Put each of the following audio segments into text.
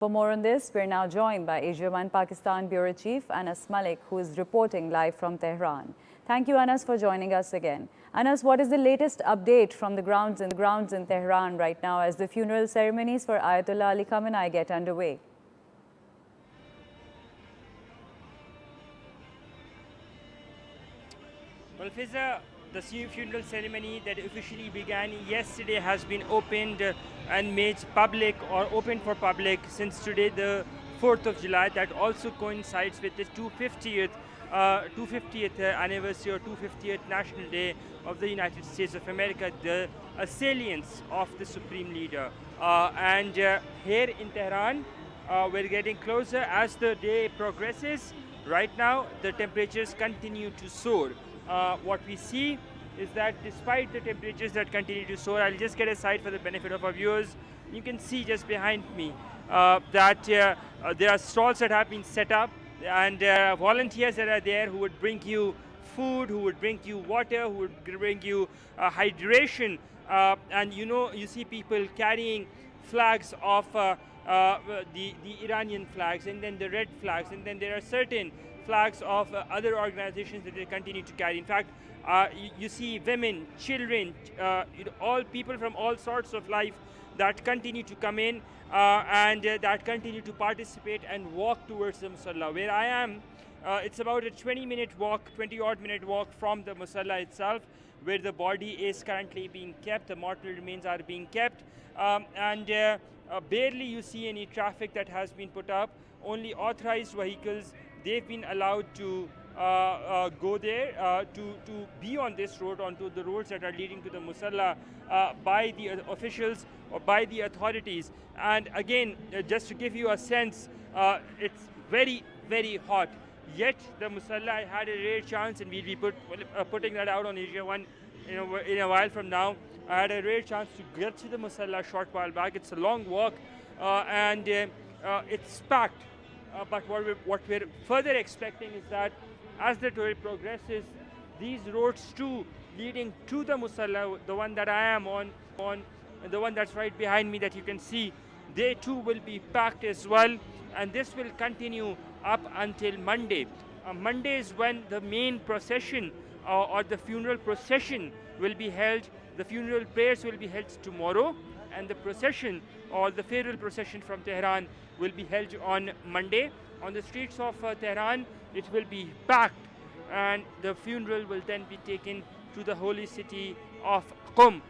For more on this, we're now joined by Asia One Pakistan Bureau Chief Anas Malik, who is reporting live from Tehran. Thank you, Anas, for joining us again. Anas, what is the latest update from the grounds in Tehran right now as the funeral ceremonies for Ayatollah Ali Khamenei get underway? Well, Fiza, the funeral ceremony that officially began yesterday has been opened and made public or open for public since today, the 4th of July. That also coincides with the 250th anniversary or 250th National Day of the United States of America, the salience of the Supreme Leader. And here in Tehran, we're getting closer as the day progresses. Right now, the temperatures continue to soar. What we see is that despite the temperatures that continue to soar, I'll just get a side for the benefit of our viewers. You can see just behind me that there are stalls that have been set up, and volunteers that are there who would bring you food, who would bring you water, who would bring you hydration. And you see people carrying flags of the Iranian flags, and then the red flags, and then there are certain flags of other organizations that they continue to carry. In fact, you see women, children, all people from all sorts of life that continue to come in and that continue to participate and walk towards the Musalla. Where I am, it's about a 20-odd minute walk from the Musalla itself, where the body is currently being kept, the mortal remains are being kept, and barely you see any traffic that has been put up. Only authorized vehicles, they've been allowed to go there, to be on this road, onto the roads that are leading to the Musalla by the officials or by the authorities. And again, just to give you a sense, it's very, very hot. Yet the Musalla had a rare chance, and we'll be putting that out on Asia One in a while from now. I had a rare chance to get to the Musalla a short while back. It's a long walk, and it's packed. But what we're further expecting is that as the tour progresses, these roads too leading to the Musalla, the one that I am on, and the one that's right behind me that you can see, they too will be packed as well, and this will continue up until Monday. Monday is when the main procession or the funeral procession will be held. The funeral prayers will be held tomorrow, and the procession or the farewell procession from Tehran will be held on Monday. On the streets of Tehran, it will be packed, and the funeral will then be taken to the holy city of Qum,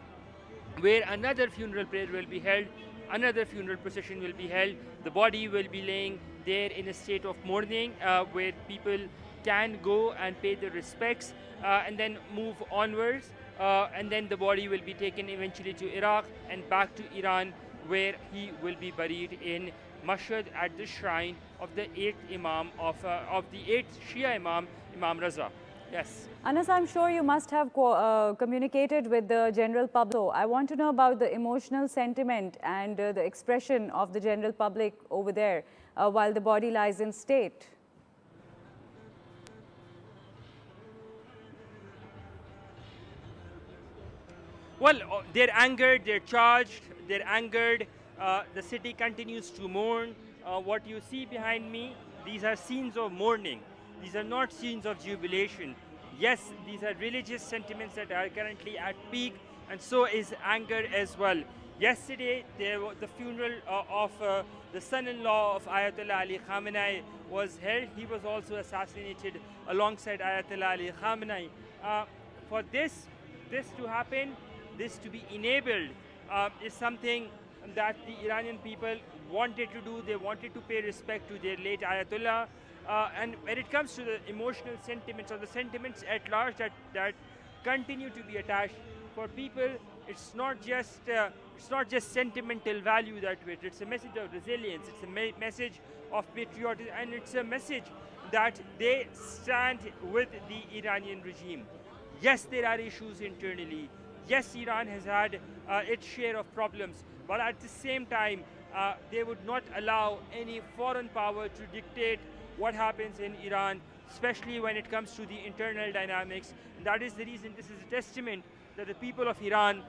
where another funeral prayer will be held, another funeral procession will be held. The body will be laying there in a state of mourning, where people can go and pay their respects and then move onwards. And then the body will be taken eventually to Iraq and back to Iran, where he will be buried in Mashhad at the shrine of the 8th Imam of the 8th Shia Imam, Imam Raza. Yes. Anas, I'm sure you must have communicated with the general public. So I want to know about the emotional sentiment and the expression of the general public over there while the body lies in state. Well, they're angered, they're charged, they're angered. The city continues to mourn. What you see behind me, these are scenes of mourning. These are not scenes of jubilation. Yes, these are religious sentiments that are currently at peak, and so is anger as well. Yesterday, the funeral of the son-in-law of Ayatollah Ali Khamenei was held. He was also assassinated alongside Ayatollah Ali Khamenei. For this to happen, this to be enabled, is something that the Iranian people wanted to do. They wanted to pay respect to their late Ayatollah. And when it comes to the emotional sentiments or the sentiments at large that continue to be attached for people, it's not just sentimental value that way. It's a message of resilience. It's a message of patriotism, and it's a message that they stand with the Iranian regime. Yes, there are issues internally. Yes, Iran has had its share of problems, but at the same time, they would not allow any foreign power to dictate what happens in Iran, especially when it comes to the internal dynamics. And that is the reason this is a testament that the people of Iran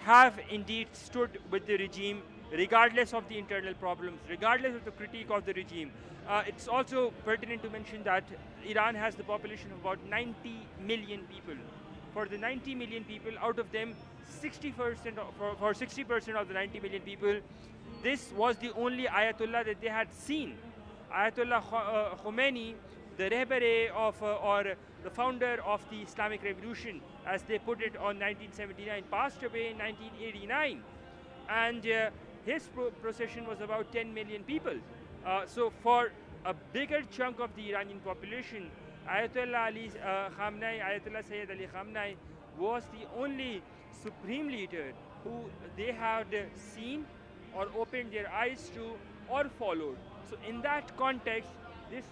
have indeed stood with the regime. regardless of the internal problems, regardless of the critique of the regime. It's also pertinent to mention that Iran has the population of about 90 million people. For the 90 million people, out of them, 60% for 60% of the 90 million people, this was the only Ayatollah that they had seen. Ayatollah Khomeini, the Rehbere of, or the founder of the Islamic Revolution, as they put it on 1979, passed away in 1989. And his procession was about 10 million people. So for a bigger chunk of the Iranian population, Ayatollah Ali Khamenei, Ayatollah Sayyid Ali Khamenei was the only supreme leader who they had seen or opened their eyes to or followed. So in that context, this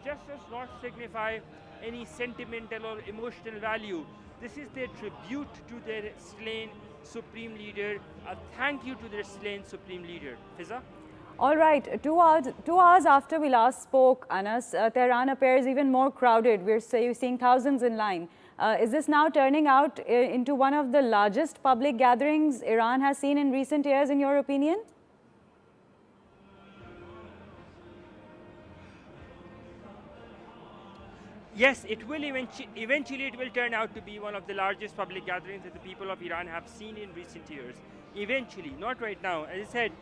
just does not signify any sentimental or emotional value. This is their tribute to their slain supreme leader, a thank you to their slain supreme leader. Fiza? All right, 2 hours after we last spoke, Anas, Tehran appears even more crowded. We're seeing thousands in line. Is this now turning out into one of the largest public gatherings Iran has seen in recent years, in your opinion? Yes, it will eventually it will turn out to be one of the largest public gatherings that the people of Iran have seen in recent years. Eventually, not right now. As I said,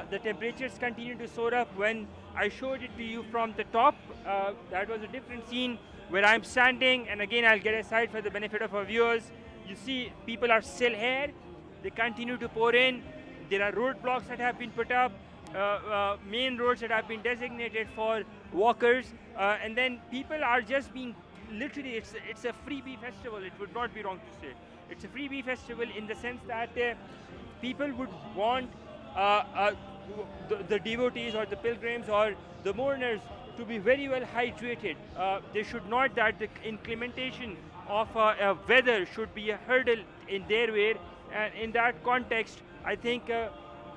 the temperatures continue to soar up. When I showed it to you from the top, that was a different scene where I'm standing, and again I'll get aside for the benefit of our viewers. You see people are still here, they continue to pour in. There are roadblocks that have been put up, main roads that have been designated for walkers, and then people are just being, literally, it's a freebie festival, it would not be wrong to say. It's a freebie festival in the sense that people would want the devotees or the pilgrims or the mourners to be very well hydrated. They should not, that the incrementation of weather should be a hurdle in their way, and in that context, I think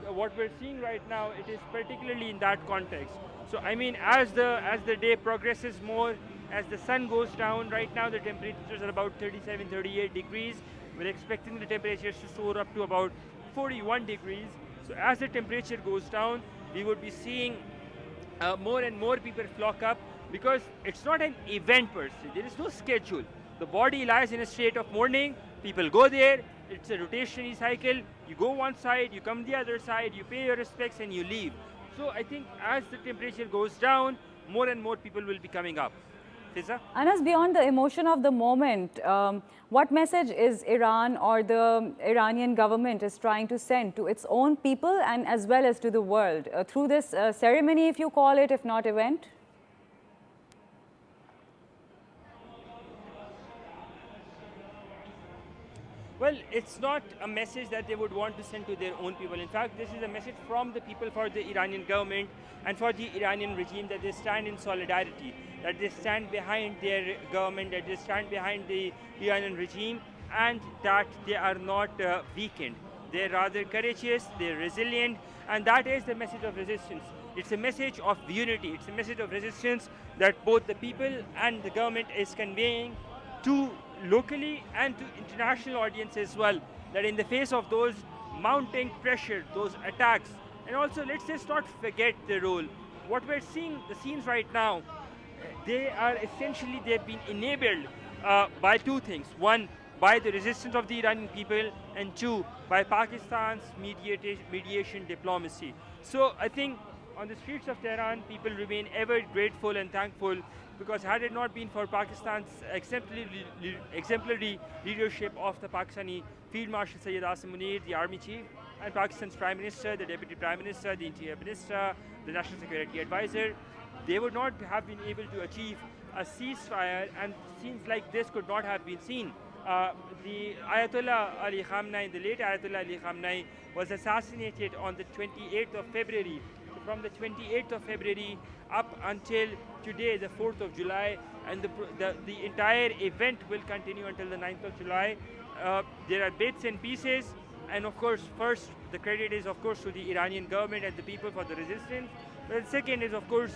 what we're seeing right now, it is particularly in that context. So I mean, as the day progresses more, as the sun goes down, right now the temperatures are about 37, 38 degrees. We're expecting the temperatures to soar up to about 41 degrees. So as the temperature goes down, we would be seeing more and more people flock up, because it's not an event per se. There is no schedule. The body lies in a state of mourning. People go there. It's a rotationary cycle. You go one side, you come the other side, you pay your respects, and you leave. So I think as the temperature goes down, more and more people will be coming up. Fiza? Anas, beyond the emotion of the moment, what message is Iran or the Iranian government is trying to send to its own people and as well as to the world through this ceremony, if you call it, if not event? Well, it's not a message that they would want to send to their own people. In fact, this is a message from the people for the Iranian government and for the Iranian regime, that they stand in solidarity, that they stand behind their government, that they stand behind the Iranian regime, and that they are not weakened. They're rather courageous, they're resilient, and that is the message of resistance. It's a message of unity. It's a message of resistance that both the people and the government is conveying to locally and to international audience as well, that in the face of those mounting pressure, those attacks, and also let's just not forget the role. What we're seeing, the scenes right now, they are essentially, they've been enabled by two things. One, by the resistance of the Iranian people, and two, by Pakistan's mediation diplomacy. So I think on the streets of Tehran, people remain ever grateful and thankful, because had it not been for Pakistan's exemplary leadership of the Pakistani Field Marshal Sayyid Asim Munir, the army chief, and Pakistan's Prime Minister, the Deputy Prime Minister, the Interior Minister, the National Security Advisor, they would not have been able to achieve a ceasefire, and scenes like this could not have been seen. The Ayatollah Ali Khamenei, the late Ayatollah Ali Khamenei, was assassinated on the 28th of February. From the 28th of February up until today, the 4th of July, and the entire event will continue until the 9th of July. There are bits and pieces, and of course, first, the credit is of course to the Iranian government and the people for the resistance. But the second is of course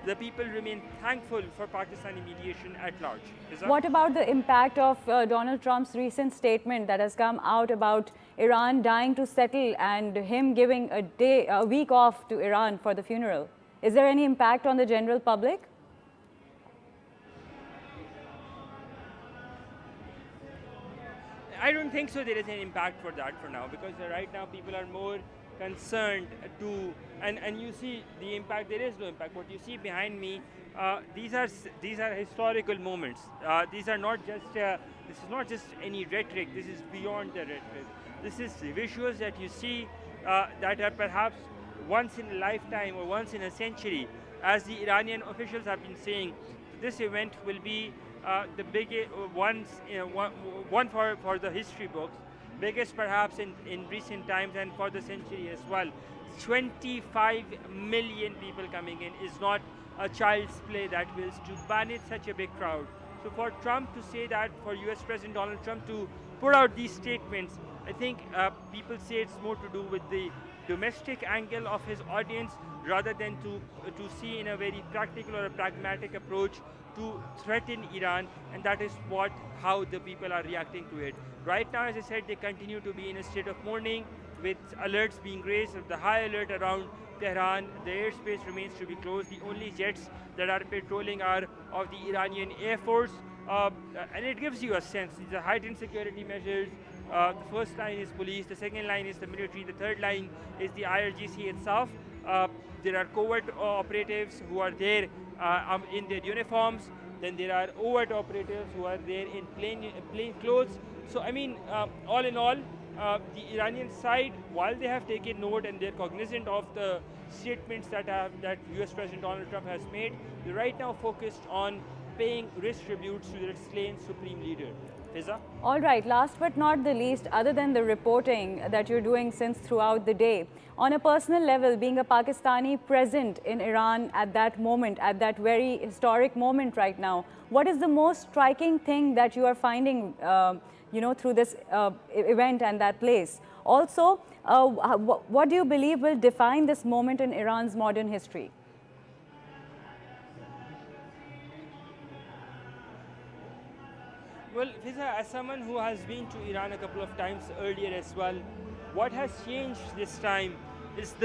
the people remain thankful for Pakistani mediation at large. Fiza? What about the impact of Donald Trump's recent statement that has come out about Iran dying to settle and him giving a week off to Iran for the funeral? Is there any impact on the general public? I don't think so there is an impact for that for now, because right now people are more concerned to, and you see the impact, there is no impact. What you see behind me, these are historical moments. These are not just, this is not just any rhetoric, this is beyond the rhetoric. This is visuals that you see that are perhaps once in a lifetime or once in a century. As the Iranian officials have been saying, this event will be the biggest one for the history books, biggest perhaps in recent times and for the century as well. 25 million people coming in is not a child's play that wills to manage such a big crowd. So for Trump to say that, for US President Donald Trump to put out these statements, I think people say it's more to do with the domestic angle of his audience rather than to see in a very practical or a pragmatic approach to threaten Iran, and that is how the people are reacting to it. Right now, as I said, they continue to be in a state of mourning with alerts being raised. The high alert around Tehran, the airspace remains to be closed. The only jets that are patrolling are of the Iranian Air Force, and it gives you a sense. These are heightened security measures. The first line is police, the second line is the military, the third line is the IRGC itself. There are covert operatives who are there in their uniforms. Then there are overt operatives who are there in plain clothes. So I mean, all in all, the Iranian side, while they have taken note and they're cognizant of the statements that US President Donald Trump has made, they're right now focused on paying rich tributes to their slain supreme leader. Fiza? All right, last but not the least, other than the reporting that you're doing since throughout the day, on a personal level, being a Pakistani present in Iran at that moment, at that very historic moment right now, what is the most striking thing that you are finding, through this event and that place? Also, what do you believe will define this moment in Iran's modern history? Well, Fiza, as someone who has been to Iran a couple of times earlier as well, what has changed this time is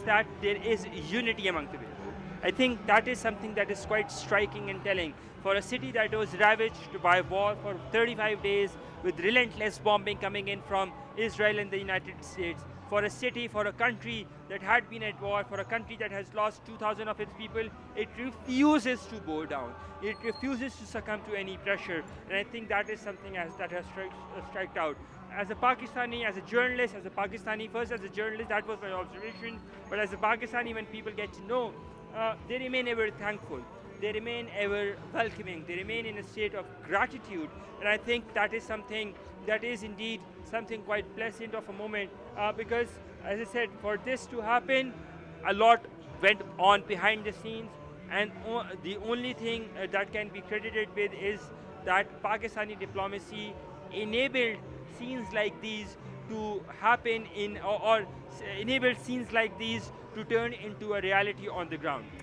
that there is unity among the people. I think that is something that is quite striking and telling. For a city that was ravaged by war for 35 days, with relentless bombing coming in from Israel and the United States, for a city, for a country that had been at war, for a country that has lost 2,000 of its people, it refuses to bow down. It refuses to succumb to any pressure. And I think that is something that has struck out. As a Pakistani, as a journalist, first as a journalist, that was my observation. But as a Pakistani, when people get to know, they remain ever thankful. They remain ever welcoming. They remain in a state of gratitude. And I think that is something that is indeed something quite pleasant of a moment, because, as I said, for this to happen, a lot went on behind the scenes, and the only thing that can be credited with is that Pakistani diplomacy enabled scenes like these to happen or enabled scenes like these to turn into a reality on the ground.